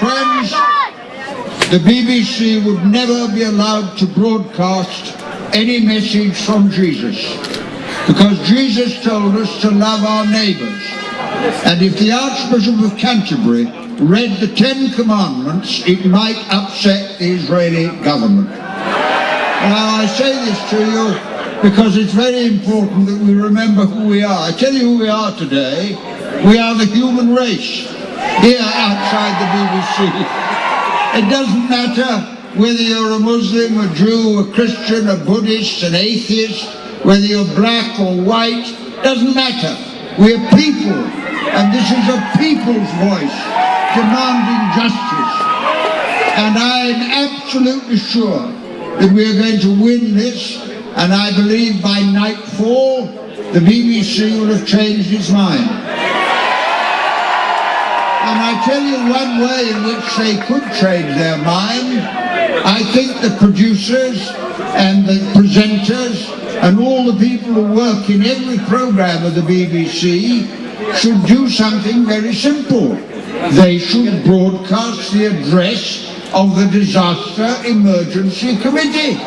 friends, the BBC would never be allowed to broadcast any message from Jesus, because Jesus told us to love our neighbours. And if the Archbishop of Canterbury read the 10 Commandments, it might upset the Israeli government. Now, I say this to you because it's very important that we remember who we are. I tell you who we are today. We are the human race here outside the BBC. It doesn't matter whether you're a Muslim, a Jew, a Christian, a Buddhist, an atheist, whether you're black or white, doesn't matter. We're people, and this is a people's voice demanding justice. And I'm absolutely sure that we're going to win this, and I believe by nightfall the BBC will have changed its mind. And I tell you one way in which they could change their mind. I think the producers and the presenters and all the people who work in every programme of the BBC should do something very simple. They should broadcast the address of the Disaster Emergency Committee.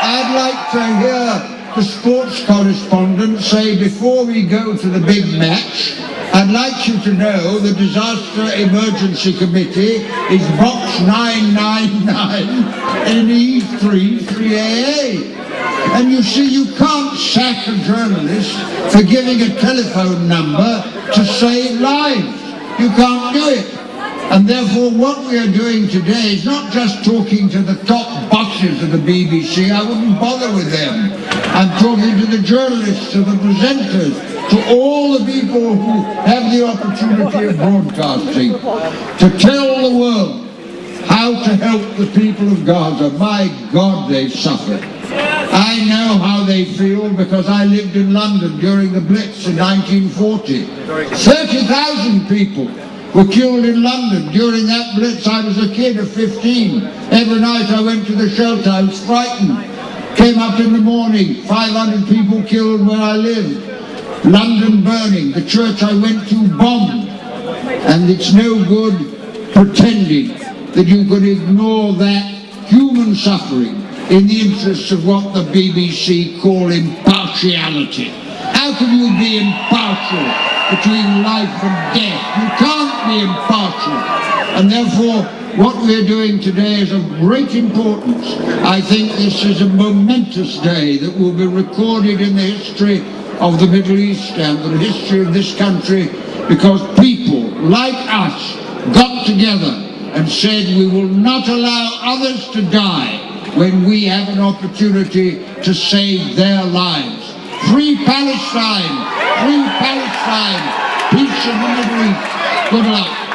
I'd like to hear the sports correspondent say, before we go to the big match, I'd like you to know the Disaster Emergency Committee is box 999 NE3 3AA. And you see, you can't sack a journalist for giving a telephone number to save lives. You can't do it. And therefore what we are doing today is not just talking to the top bosses of the BBC. I wouldn't bother with them. I'm talking to the journalists, to the presenters, to all the people who have the opportunity of broadcasting, to tell the world how to help the people of Gaza. My God, they've suffered. I know how they feel because I lived in London during the Blitz in 1940. 30,000 people were killed in London during that Blitz. I was a kid of 15. Every night I went to the shelter. I was frightened. Came up in the morning, 500 people killed where I lived. London burning, the church I went to bombed. And it's no good pretending that you could ignore that human suffering in the interests of what the BBC call impartiality. How can you be impartial between life and death? You can't be impartial. And therefore, what we're doing today is of great importance. I think this is a momentous day that will be recorded in the history of the Middle East and the history of this country, because people like us got together and said we will not allow others to die when we have an opportunity to save their lives. Free Palestine! Free Palestine! Peace in the Middle East. Good luck.